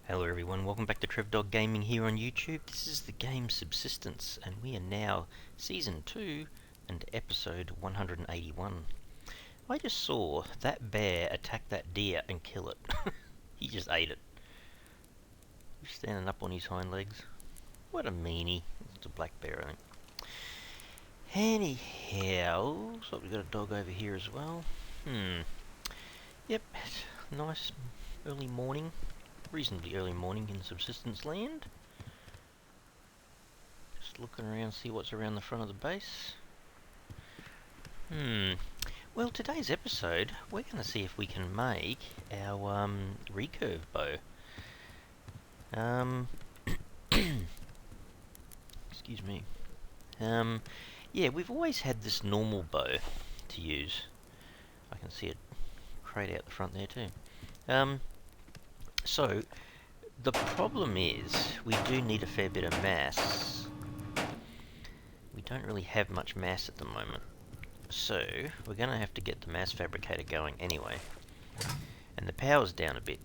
Hello everyone, welcome back to TrevDog Gaming here on YouTube. This is the game Subsistence, and we are now Season 2 and Episode 181. I just saw that bear attack that deer and kill it. He just ate it. He's standing up on his hind legs. What a meanie. It's a black bear, I think. Anyhow, so we've got a dog over here as well. Yep, nice early morning. Reasonably early morning in Subsistence land. Just looking around, see what's around the front of the base. Well, today's episode, we're going to see if we can make our recurve bow. Excuse me. Yeah, we've always had this normal bow to use. I can see it crate out the front there too. So, the problem is, we do need a fair bit of mass. We don't really have much mass at the moment. So, we're going to have to get the mass fabricator going anyway. And the power's down a bit.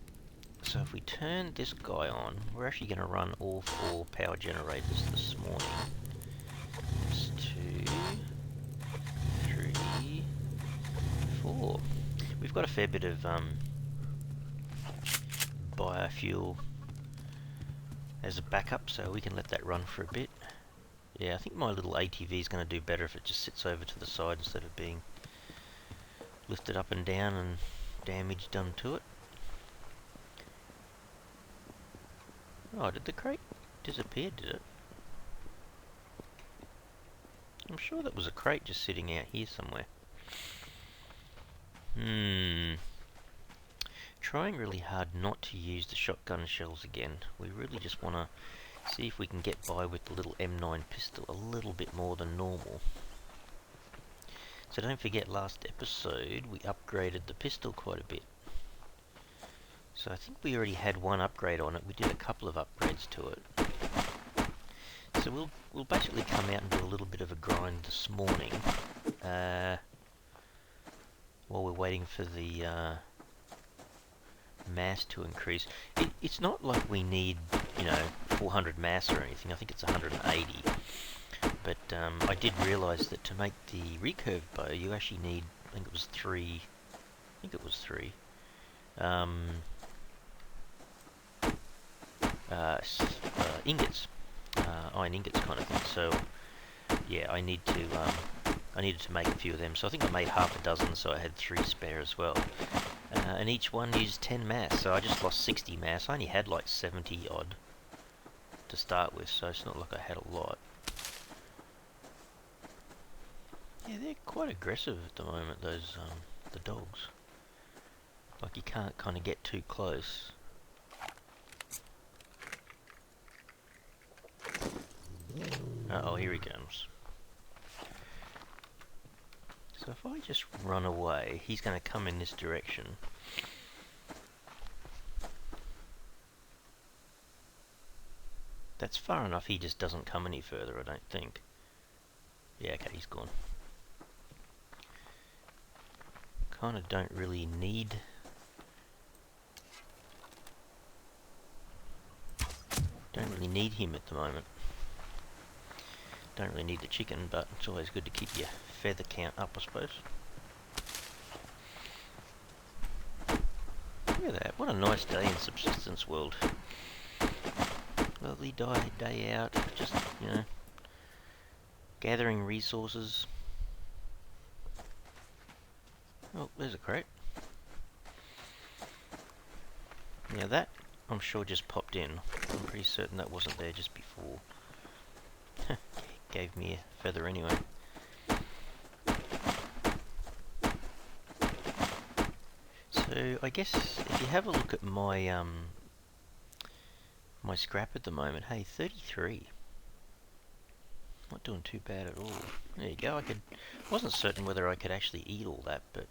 So if we turn this guy on, we're actually going to run all 4 power generators this morning. That's 2, 3, 4. We've got a fair bit of biofuel as a backup, so we can let that run for a bit. Yeah, I think my little ATV is going to do better if it just sits over to the side instead of being lifted up and down and damage done to it. Oh, did the crate disappear, did it? I'm sure that was a crate just sitting out here somewhere. Trying really hard not to use the shotgun shells again. We really just want to see if we can get by with the little M9 pistol a little bit more than normal. So don't forget, last episode we upgraded the pistol quite a bit. So I think we already had one upgrade on it. We did a couple of upgrades to it. So we'll basically come out and do a little bit of a grind this morning, while we're waiting for the mass to increase. It's not like we need, 400 mass or anything. I think it's 180. But I did realise that to make the recurve bow, you actually need, I think it was 3. Ingots, iron ingots kind of thing. So yeah, I needed to make a few of them. So I think I made half a dozen, so I had 3 spare as well. And each one used 10 mass, so I just lost 60 mass. I only had like 70 odd to start with, so it's not like I had a lot. Yeah, they're quite aggressive at the moment, those the dogs. Like, you can't kind of get too close. Uh-oh, here he comes. So if I just run away, he's going to come in this direction. That's far enough, he just doesn't come any further, I don't think. Yeah, okay, he's gone. Kind of don't really need... him at the moment. Don't really need the chicken, but it's always good to keep your feather count up, I suppose. Look at that, what a nice day in Subsistence world. Lovely day out, just, gathering resources. Oh, there's a crate. Now that, I'm sure, just popped in. I'm pretty certain that wasn't there just before. Gave me a feather anyway. So I guess if you have a look at my my scrap at the moment, hey, 33. Not doing too bad at all. There you go. Wasn't certain whether I could actually eat all that, but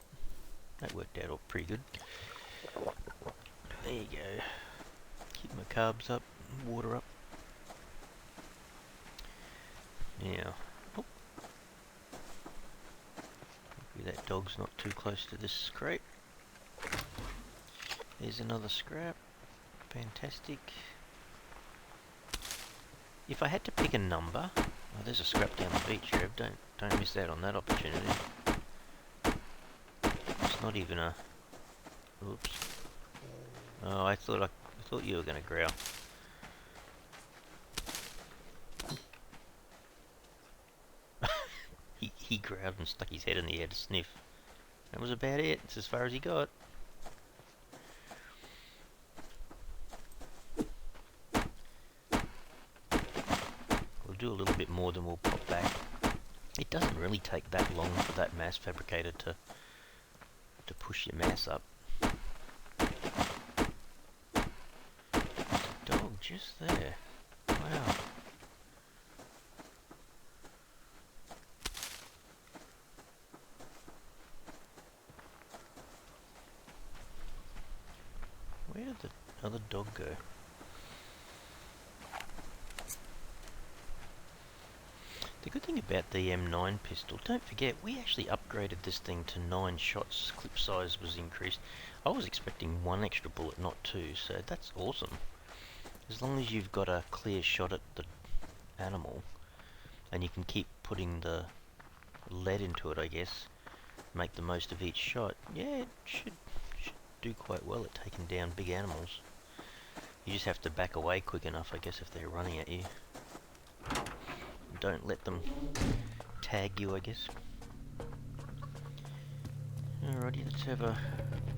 that worked out all pretty good. There you go. Keep my carbs up, water up. Now, hopefully that dog's not too close to this crate. There's another scrap. Fantastic. If I had to pick a number... Oh, there's a scrap down the beach, Trev. Don't miss out on that opportunity. It's not even a... Oops. Oh, I thought you were going to growl. He growled and stuck his head in the air to sniff. That was about it. It's as far as he got. We'll do a little bit more, then we'll pop back. It doesn't really take that long for that mass fabricator to push your mass up. There's a dog just there. Wow. Where did the other dog go? The good thing about the M9 pistol, don't forget, we actually upgraded this thing to 9 shots. Clip size was increased. I was expecting 1 extra bullet, not 2, so that's awesome. As long as you've got a clear shot at the animal, and you can keep putting the lead into it, I guess, make the most of each shot, yeah, it should do quite well at taking down big animals. You just have to back away quick enough, I guess, if they're running at you. Don't let them tag you, I guess. Alrighty, let's have a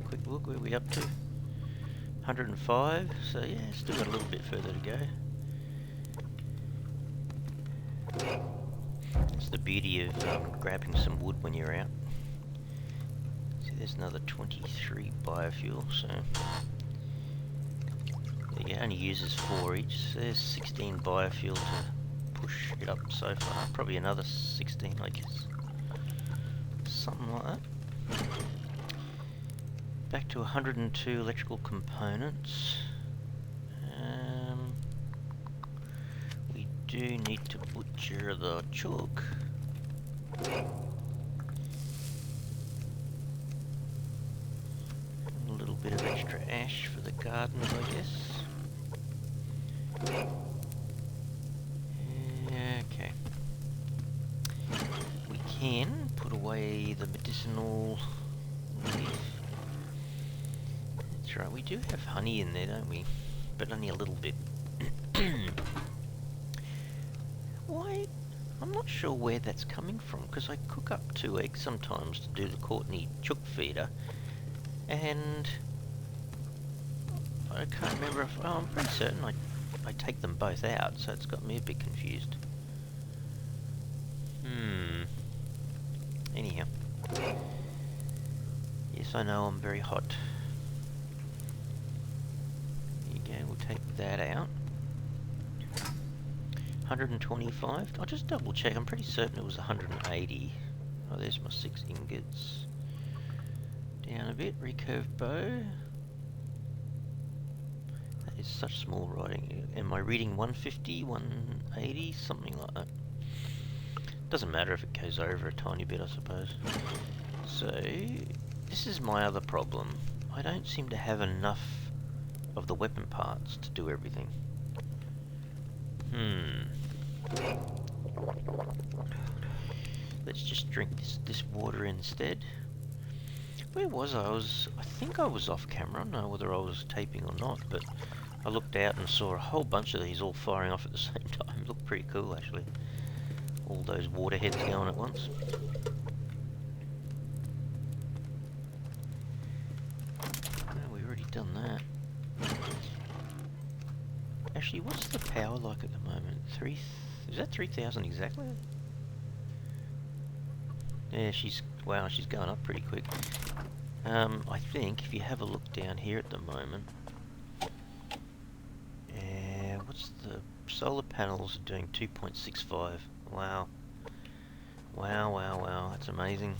quick look. Where are we up to? 105, so yeah, still got a little bit further to go. That's the beauty of grabbing some wood when you're out. See, there's another 23 biofuel, so it only uses 4 each, so there's 16 biofuel to push it up so far. Probably another 16, I guess. Something like that. Back to 102 electrical components. We do need to butcher the chalk. A little bit of extra ash for the gardens, I guess. Okay. We can put away the medicinal leaf. That's right, we do have honey in there, don't we? But only a little bit. Why? I'm not sure where that's coming from, because I cook up 2 eggs sometimes to do the Courtney chook feeder, and I can't remember if... Oh, I'm pretty certain I take them both out, so it's got me a bit confused. Anyhow. Yes, I know I'm very hot. There you go, we'll take that out. 125. I'll just double check. I'm pretty certain it was 180. Oh, there's my 6 ingots. Down a bit. Recurve bow. That is such small writing. Am I reading 150, 180, something like that? Doesn't matter if it goes over a tiny bit, I suppose. So, this is my other problem. I don't seem to have enough of the weapon parts to do everything. Let's just drink this water instead. Where was I? I think I was off camera. I don't know whether I was taping or not, but I looked out and saw a whole bunch of these all firing off at the same time. Looked pretty cool, actually. All those water heads going at once. Oh, we've already done that. Actually, what's the power like at the moment? Is that 3,000 exactly? Yeah, wow, she's going up pretty quick. I think if you have a look down here at the moment, what's the solar panels are doing 2.65. Wow. Wow, wow, wow, that's amazing.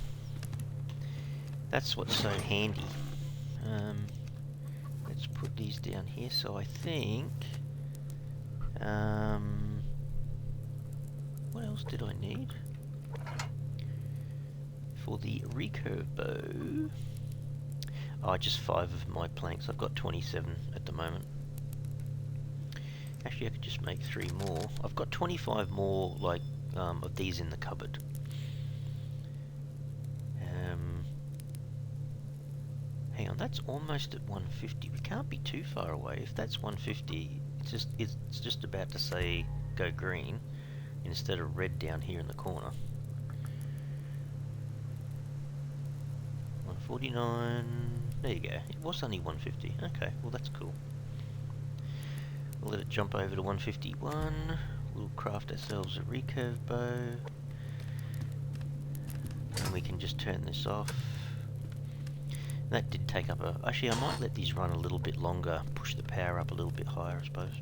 That's what's so handy. Let's put these down here. So I think what else did I need? For the recurve bow, just 5 of my planks. I've got 27 at the moment. Actually, I could just make 3 more. I've got 25 more, like, of these in the cupboard. Hang on, that's almost at 150. We can't be too far away. If that's 150, it's just about to say go green instead of red down here in the corner. 149. There you go. It was only 150. Okay, well that's cool. We'll let it jump over to 151. We'll craft ourselves a recurve bow. And we can just turn this off. That did take up a... Actually, I might let these run a little bit longer. Push the power up a little bit higher, I suppose.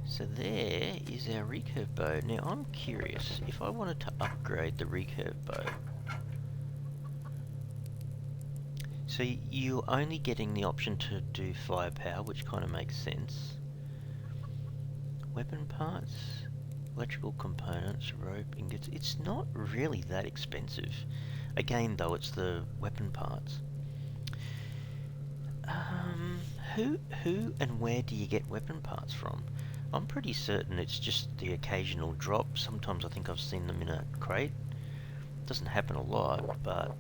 So there is our recurve bow. Now, I'm curious. If I wanted to upgrade the recurve bow... So you're only getting the option to do firepower, which kind of makes sense. Weapon parts, electrical components, rope, ingots. It's not really that expensive. Again, though, it's the weapon parts. Who and where do you get weapon parts from? I'm pretty certain it's just the occasional drop. Sometimes I think I've seen them in a crate. Doesn't happen a lot, but...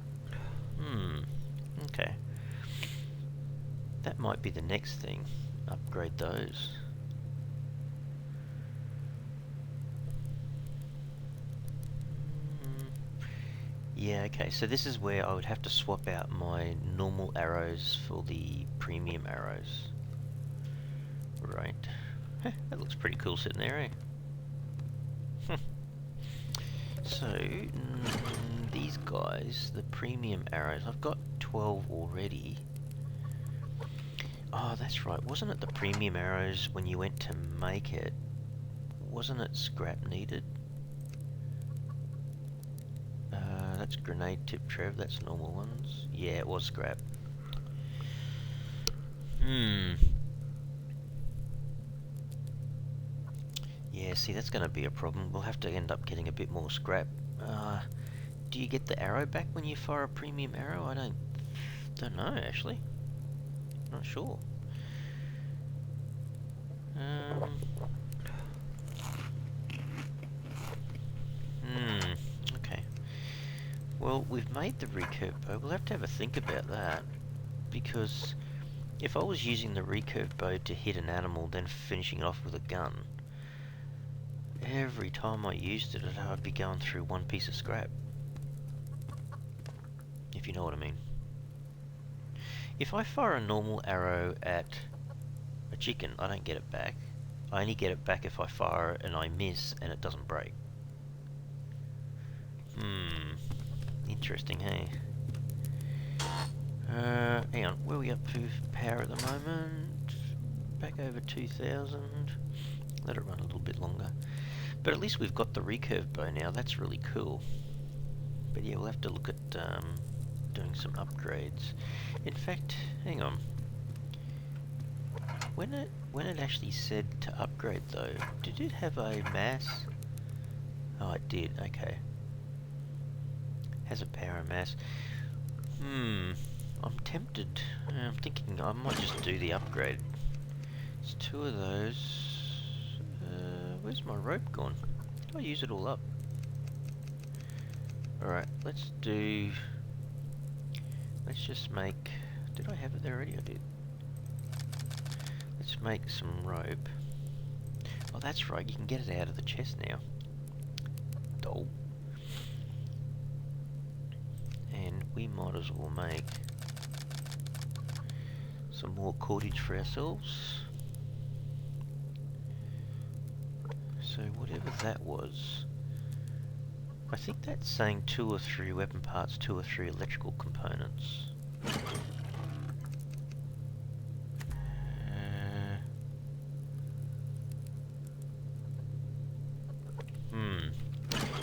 okay. That might be the next thing. Upgrade those. Yeah, okay, so this is where I would have to swap out my normal arrows for the premium arrows. Right. That looks pretty cool sitting there, eh? So, these guys, the premium arrows, I've got 12 already. Oh, that's right, wasn't it the premium arrows when you went to make it? Wasn't it scrap needed? That's grenade tip Trev, that's normal ones. Yeah, it was scrap. Yeah, see, that's going to be a problem. We'll have to end up getting a bit more scrap. Do you get the arrow back when you fire a premium arrow? I don't know, actually. Not sure. Okay. Well, we've made the recurve bow. We'll have to have a think about that. Because if I was using the recurve bow to hit an animal, then finishing it off with a gun, every time I used it, I'd be going through one piece of scrap. If you know what I mean. If I fire a normal arrow at a chicken, I don't get it back. I only get it back if I fire it and I miss and it doesn't break. Interesting, hey? Hang on, where are we up to power at the moment? Back over 2000. Let it run a little bit longer. But at least we've got the recurve bow now, that's really cool. But yeah, we'll have to look at doing some upgrades. In fact, hang on. When it actually said to upgrade though, did it have a mass? Oh, it did, okay. Has a power and mass. I'm tempted. I'm thinking I might just do the upgrade. It's 2 of those. Where's my rope gone? Did I use it all up? Alright, let's just make... Did I have it there already? I did. Let's make some rope. Oh, that's right, you can get it out of the chest now. Doll. And we might as well make some more cordage for ourselves. So whatever that was, I think that's saying 2 or 3 weapon parts, 2 or 3 electrical components.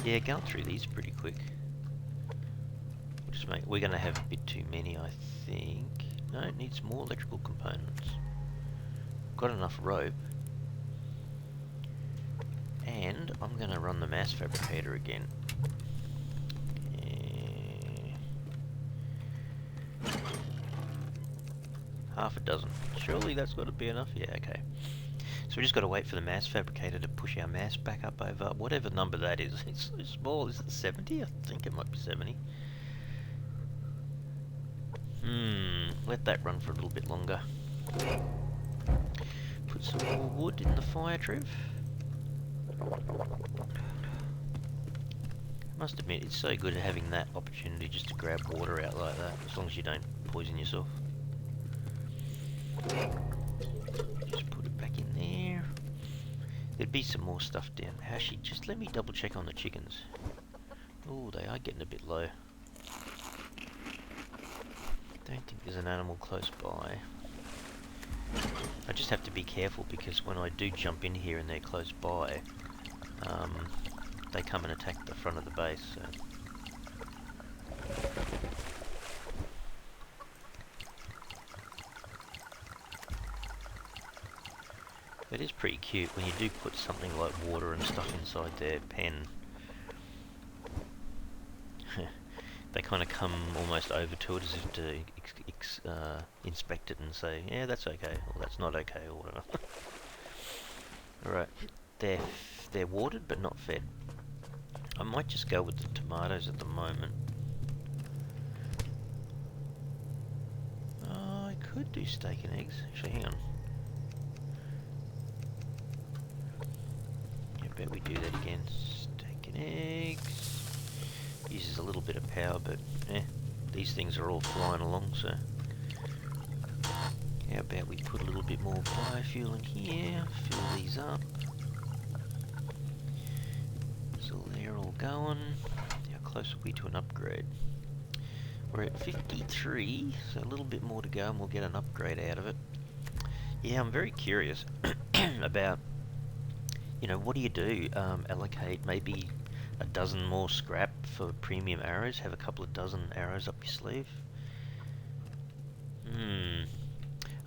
Yeah, going through these pretty quick. We're going to have a bit too many, I think. No, it needs more electrical components. Got enough rope. And I'm going to run the mass fabricator again. Half a dozen. Surely that's got to be enough? Yeah, okay. So we just got to wait for the mass fabricator to push our mass back up over whatever number that is. It's so small. Is it 70? I think it might be 70. Let that run for a little bit longer. Put some more wood in the fire, Trev. I must admit, it's so good having that opportunity just to grab water out like that, as long as you don't poison yourself. Just put it back in there. There'd be some more stuff down. Actually, just let me double check on the chickens. Oh, they are getting a bit low. Don't think there's an animal close by. I just have to be careful because when I do jump in here and they're close by, they come and attack the front of the base. So. It is pretty cute when you do put something like water and stuff inside their pen. They kind of come almost over to it as if to inspect it and say, yeah, that's okay, or that's not okay, or whatever. Alright, they're watered but not fed. I might just go with the tomatoes at the moment. I could do steak and eggs. Actually, hang on. I bet we do that again. Steak and eggs. Uses a little bit of power, but these things are all flying along, so how about we put a little bit more biofuel in here, fill these up. So they're all going. How close are we to an upgrade? We're at 53, so a little bit more to go and we'll get an upgrade out of it. Yeah, I'm very curious about, you know, what do you do? Allocate maybe a dozen more scrap for premium arrows, have a couple of dozen arrows up your sleeve.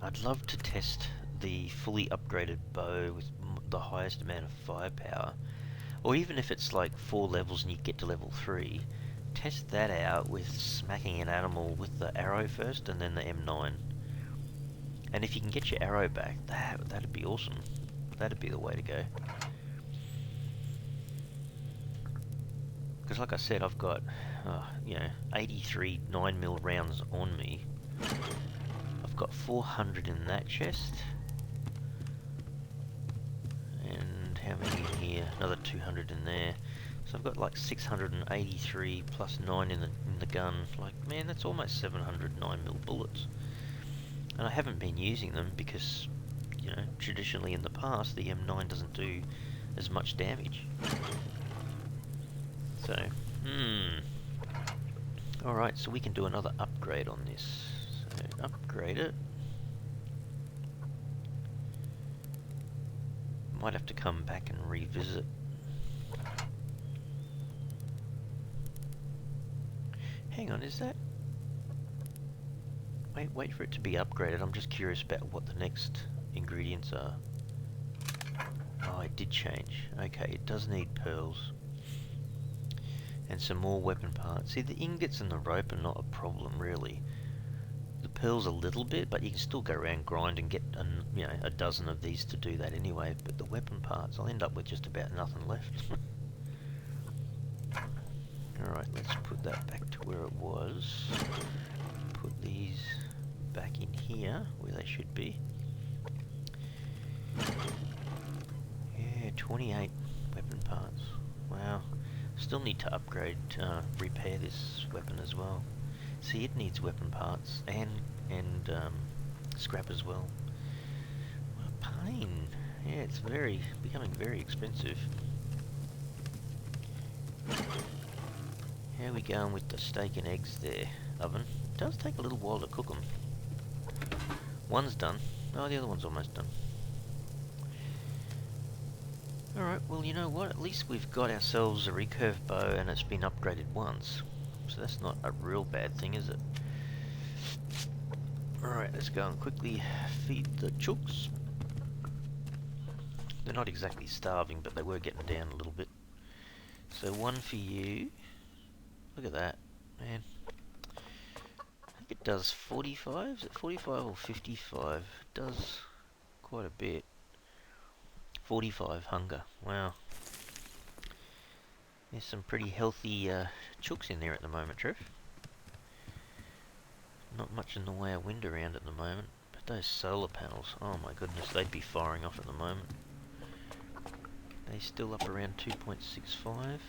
I'd love to test the fully upgraded bow with the highest amount of firepower, or even if it's like 4 levels and you get to level 3, test that out with smacking an animal with the arrow first and then the M9. And if you can get your arrow back, that'd be awesome. That'd be the way to go. Because like I said, I've got, 83 9mm rounds on me. I've got 400 in that chest. And how many in here? Another 200 in there. So I've got like 683 plus 9 in the gun. Like, man, that's almost 700 9mm bullets. And I haven't been using them because, you know, traditionally in the past, the M9 doesn't do as much damage. So, alright, so we can do another upgrade on this. So, upgrade it. Might have to come back and revisit. Hang on, is that... Wait for it to be upgraded. I'm just curious about what the next ingredients are. Oh, it did change. Okay, it does need pearls. And some more weapon parts. See, the ingots and the rope are not a problem, really. The pearls a little bit, but you can still go around grind and get a dozen of these to do that anyway. But the weapon parts, I'll end up with just about nothing left. Alright, let's put that back to where it was. Put these back in here, where they should be. Yeah, 28 weapon parts. Wow. Still need to upgrade, repair this weapon as well. See, it needs weapon parts and scrap as well. What a pain. Yeah, it's becoming very expensive. How are we going with the steak and eggs there, oven? It does take a little while to cook them. One's done. Oh, the other one's almost done. Alright, well, you know what? At least we've got ourselves a recurve bow and it's been upgraded once. So that's not a real bad thing, is it? Alright, let's go and quickly feed the chooks. They're not exactly starving, but they were getting down a little bit. So one for you. Look at that, man. think it does 45. Is it 45 or 55? It does quite a bit. 45 hunger. Wow. There's some pretty healthy chooks in there at the moment, Trev. Not much in the way of wind around at the moment. But those solar panels, oh my goodness, they'd be firing off at the moment. They're still up around 2.65.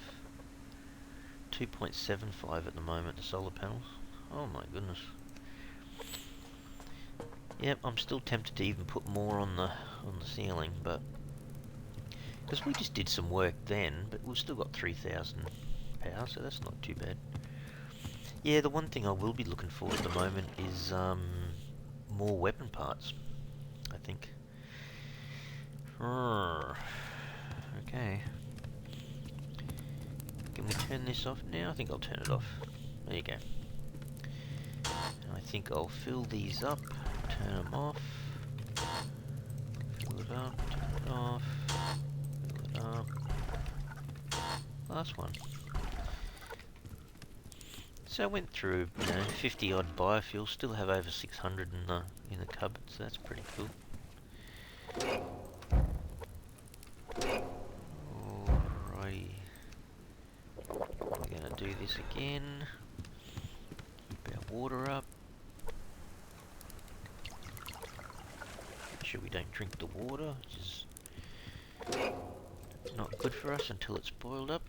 2.75 at the moment, the solar panels. Oh my goodness. Yep, I'm still tempted to even put more on the ceiling, but because we just did some work then, but we've still got 3,000 power, so that's not too bad. Yeah, the one thing I will be looking for at the moment is more weapon parts, I think. Okay. Can we turn this off now? I think I'll turn it off. There you go. And I think I'll fill these up, turn them off, fill it up, turn it off, fill it up. Last one. So I went through, 50 odd biofuels, still have over 600 in the cupboard, so that's pretty cool. Alrighty. We're gonna do this again. Keep our water up. Make sure we don't drink the water, which is not good for us until it's boiled up.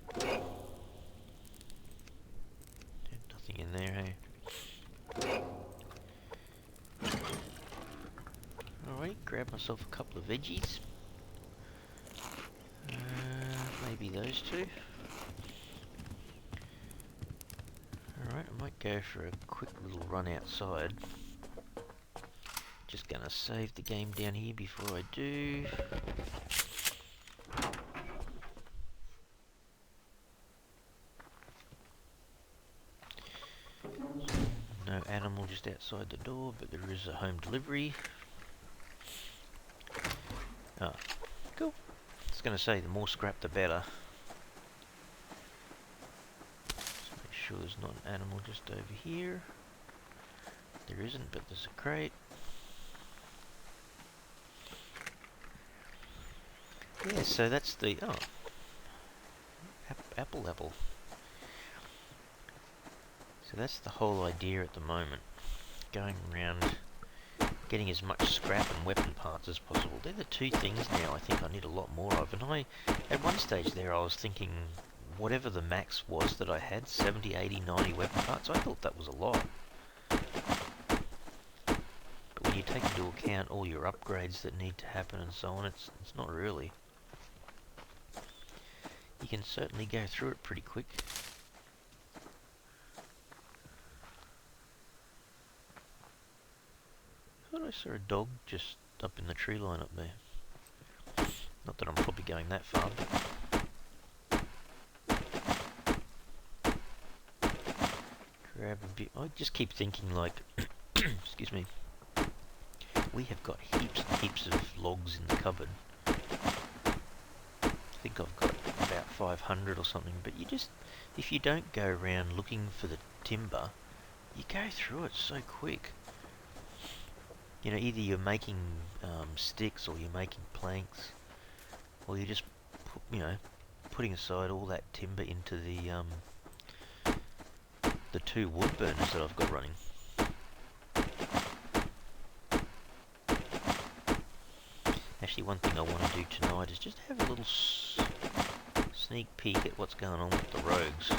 Nothing in there, hey? Alright, grab myself a couple of veggies. Maybe those two. Alright, I might go for a quick little run outside. Just gonna save the game down here before I do. No animal just outside the door, but there is a home delivery. Ah, cool. I was gonna say, the more scrap the better. Just make sure there's not an animal just over here. There isn't, but there's a crate. Yeah, so that's the... oh. Apple. So that's the whole idea at the moment. Going around, getting as much scrap and weapon parts as possible. They're the two things now I think I need a lot more of. And at one stage there, I was thinking, whatever the max was that I had, 70, 80, 90 weapon parts, I thought that was a lot. But when you take into account all your upgrades that need to happen and so on, it's not really. You can certainly go through it pretty quick. I thought I saw a dog just up in the tree line up there. Not that I'm probably going that far, but... grab a bit... I just keep thinking, like... excuse me. We have got heaps and heaps of logs in the cupboard. I think I've got about 500 or something, but you just... if you don't go around looking for the timber, you go through it so quick. You know, either you're making sticks or you're making planks, or you're just, putting aside all that timber into the two wood burners that I've got running. Actually, one thing I want to do tonight is just have a little sneak peek at what's going on with the rogues.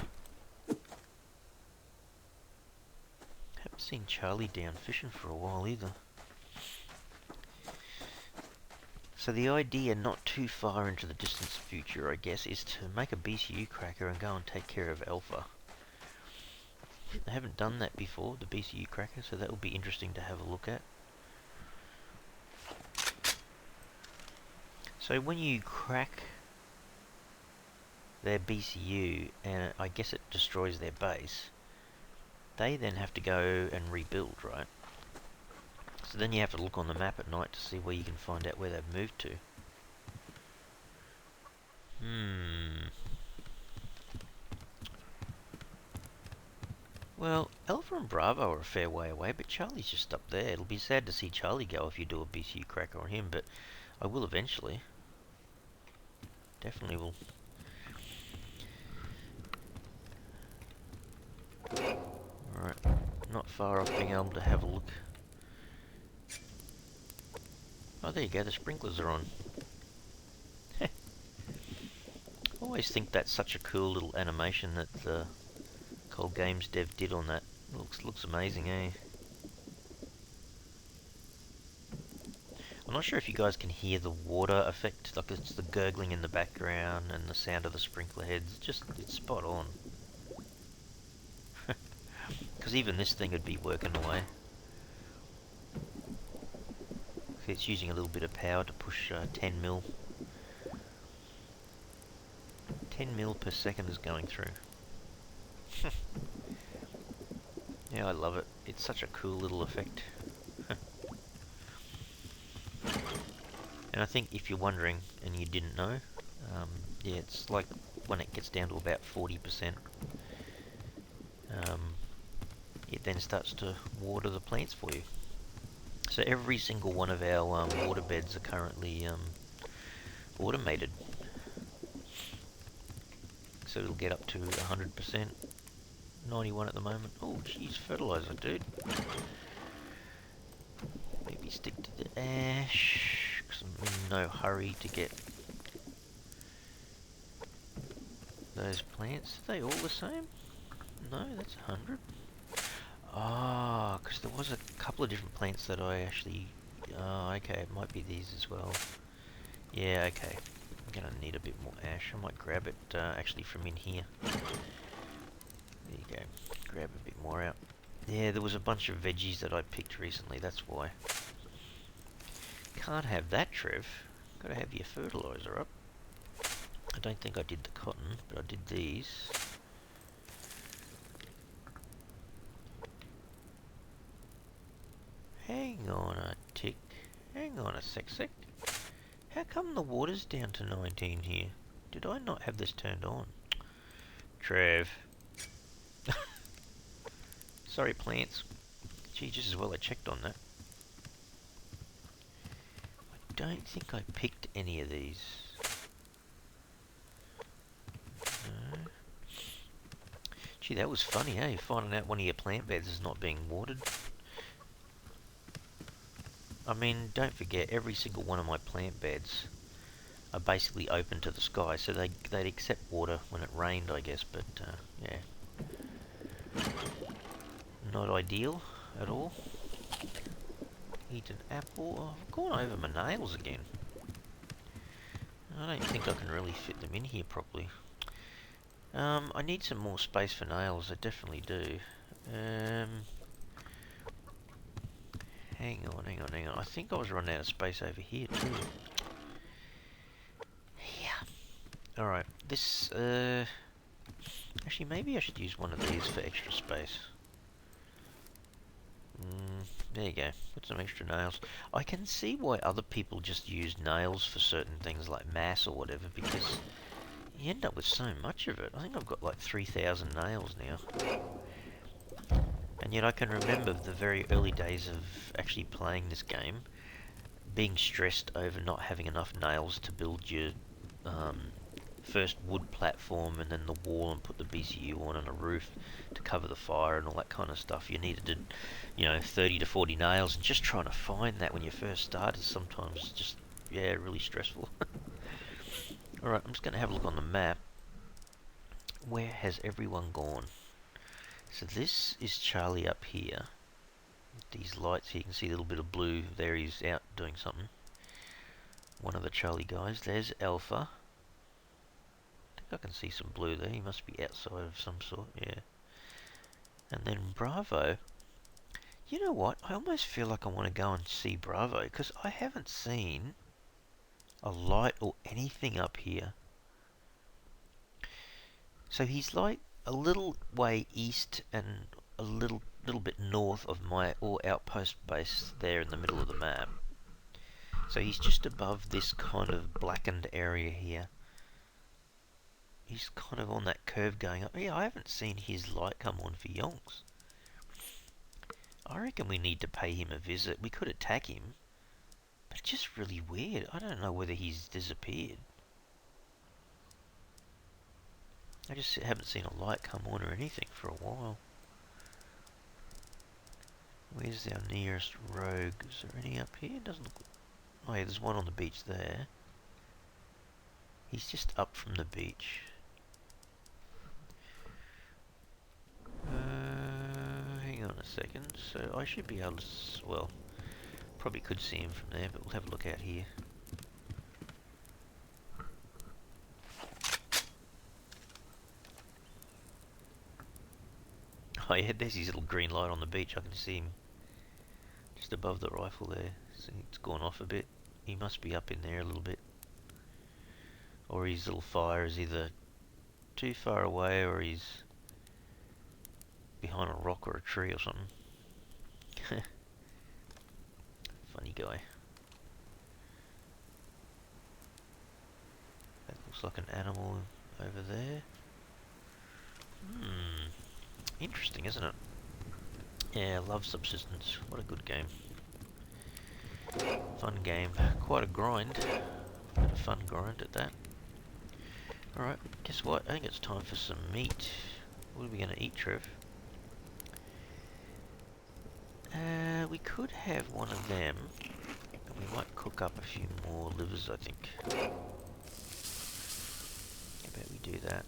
Haven't seen Charlie down fishing for a while either. So the idea, not too far into the distant future, I guess, is to make a BCU cracker and go and take care of Alpha. I haven't done that before, the BCU cracker, so that will be interesting to have a look at. So when you crack their BCU, and I guess it destroys their base, they then have to go and rebuild, right? So then you have to look on the map at night to see where you can find out where they've moved to. Well, Alpha and Bravo are a fair way away, but Charlie's just up there. It'll be sad to see Charlie go if you do a BCU cracker on him, but I will eventually. Definitely will. Alright, not far off being able to have a look. Oh, there you go, the sprinklers are on. I always think that's such a cool little animation that the Cold Games dev did on that. Looks amazing, eh? I'm not sure if you guys can hear the water effect, like it's the gurgling in the background and the sound of the sprinkler heads. It's spot on. Because even this thing would be working away. See, it's using a little bit of power to push 10 mil. 10 mil per second is going through. Yeah, I love it. It's such a cool little effect. And I think if you're wondering and you didn't know, yeah, it's like when it gets down to about 40%, it then starts to water the plants for you. So every single one of our water beds are currently automated. So it'll get up to 100%, 91 at the moment. Oh, geez, fertilizer, dude. Maybe stick to the ash, because I'm in no hurry to get those plants. Are they all the same? No, that's 100. Ah, because there was a couple of different plants that I actually... Oh, okay, it might be these as well. Yeah, okay. I'm gonna need a bit more ash. I might grab it actually from in here. There you go. Grab a bit more out. Yeah, there was a bunch of veggies that I picked recently, that's why. Can't have that, Trev. Gotta have your fertilizer up. I don't think I did the cotton, but I did these. Hang on a tick. Hang on a sec. How come the water's down to 19 here? Did I not have this turned on? Trev. Sorry, plants. Gee, just as well I checked on that. I don't think I picked any of these. No. Gee, that was funny, eh? Finding out one of your plant beds is not being watered. I mean, don't forget, every single one of my plant beds are basically open to the sky, so they'd accept water when it rained, I guess, but, yeah. Not ideal at all. Eat an apple. Oh, I've gone over my nails again. I don't think I can really fit them in here properly. I need some more space for nails, I definitely do. Hang on. I think I was running out of space over here too. Yeah. Alright, this, actually maybe I should use one of these for extra space. There you go, put some extra nails. I can see why other people just use nails for certain things like mass or whatever, because you end up with so much of it. I think I've got like 3,000 nails now. And yet I can remember the very early days of actually playing this game, being stressed over not having enough nails to build your first wood platform and then the wall and put the BCU on and a roof to cover the fire and all that kind of stuff. You needed to, you know, 30 to 40 nails, and just trying to find that when you first start is sometimes just, yeah, really stressful. Alright, I'm just going to have a look on the map. Where has everyone gone? So this is Charlie up here. These lights here, you can see a little bit of blue. There, he's out doing something. One of the Charlie guys. There's Alpha. I think I can see some blue there. He must be outside of some sort, yeah. And then Bravo. You know what? I almost feel like I want to go and see Bravo, because I haven't seen a light or anything up here. So he's like a little way east and a little bit north of my outpost base there in the middle of the map. So he's just above this kind of blackened area here. He's kind of on that curve going up. Yeah, I haven't seen his light come on for yonks. I reckon we need to pay him a visit. We could attack him, but it's just really weird. I don't know whether he's disappeared. I just haven't seen a light come on or anything for a while. Where's our nearest rogue? Is there any up here? Doesn't look... Oh yeah, there's one on the beach there. He's just up from the beach. Hang on a second. So I should be able to... Well, probably could see him from there, but we'll have a look out here. Oh yeah, there's his little green light on the beach. I can see him just above the rifle there. See, it's gone off a bit. He must be up in there a little bit. Or his little fire is either too far away or he's behind a rock or a tree or something. Funny guy. That looks like an animal over there. Interesting, isn't it? Yeah, I love Subsistence. What a good game. Fun game. Quite a grind. But a fun grind at that. Alright, guess what? I think it's time for some meat. What are we going to eat, Trev? We could have one of them. And we might cook up a few more livers, I think. How about we do that?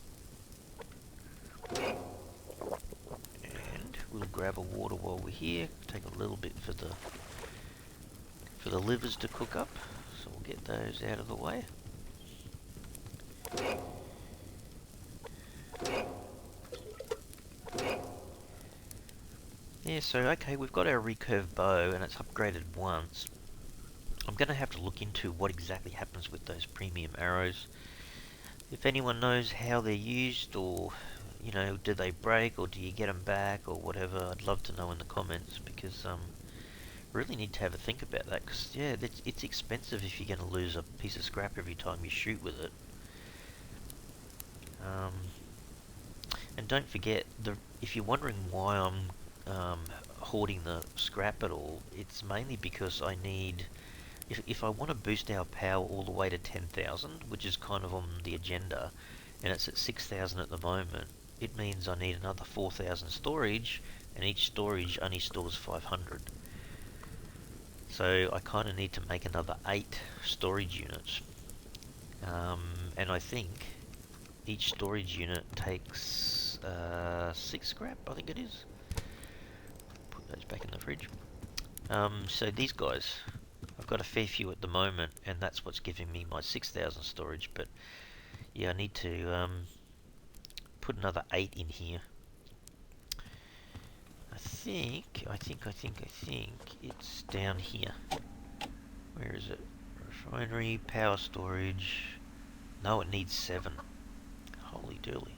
And we'll grab a water while we're here. Take a little bit for the livers to cook up. So we'll get those out of the way. Yeah, so okay, we've got our recurve bow and it's upgraded once. I'm going to have to look into what exactly happens with those premium arrows. If anyone knows how they're used, or, you know, do they break, or do you get them back, or whatever, I'd love to know in the comments, because really need to have a think about that, because, yeah, it's expensive if you're going to lose a piece of scrap every time you shoot with it. And don't forget, if you're wondering why I'm hoarding the scrap at all, it's mainly because I need... If I want to boost our power all the way to 10,000, which is kind of on the agenda, and it's at 6,000 at the moment, it means I need another 4,000 storage, and each storage only stores 500. So I kind of need to make another 8 storage units. And I think each storage unit takes 6 scrap, I think it is. Put those back in the fridge. So these guys... I've got a fair few at the moment, and that's what's giving me my 6,000 storage, but yeah, I need to put another 8 in here. I think it's down here. Where is it? Refinery, power storage. No, it needs 7. Holy dooly.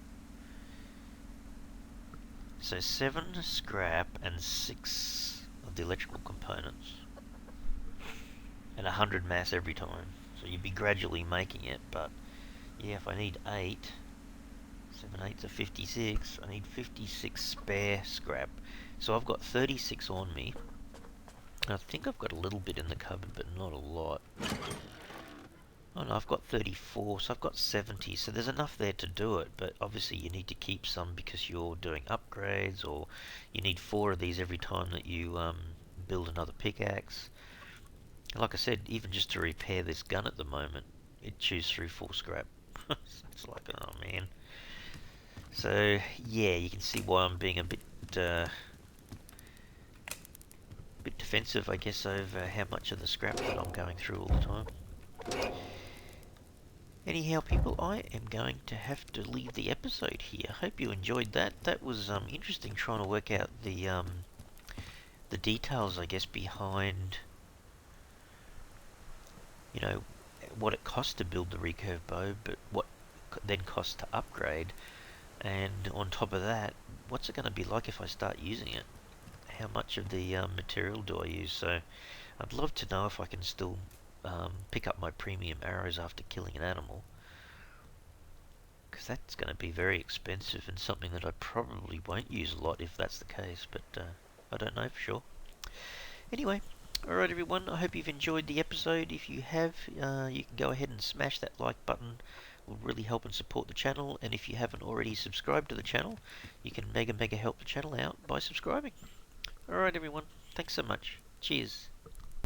So 7 scrap and 6 of the electrical components. And 100 mass every time. So you'd be gradually making it, but yeah, if I need 8, 7 8s are 56, I need 56 spare scrap. So I've got 36 on me. I think I've got a little bit in the cupboard, but not a lot. Oh no, I've got 34, so I've got 70, so there's enough there to do it, but obviously you need to keep some because you're doing upgrades, or you need 4 of these every time that you build another pickaxe. Like I said, even just to repair this gun at the moment, it chews through 4 scrap. So it's like, oh man. So, yeah, you can see why I'm being a bit defensive, I guess, over how much of the scrap that I'm going through all the time. Anyhow, people, I am going to have to leave the episode here. Hope you enjoyed that. That was interesting, trying to work out the details, I guess, behind... you know, what it costs to build the recurve bow, but what then costs to upgrade, and on top of that, what's it going to be like if I start using it? How much of the material do I use? So I'd love to know if I can still pick up my premium arrows after killing an animal, because that's going to be very expensive and something that I probably won't use a lot if that's the case, but I don't know for sure. Anyway, alright everyone, I hope you've enjoyed the episode. If you have, you can go ahead and smash that like button. It will really help and support the channel. And if you haven't already subscribed to the channel, you can mega help the channel out by subscribing. Alright everyone, thanks so much. Cheers.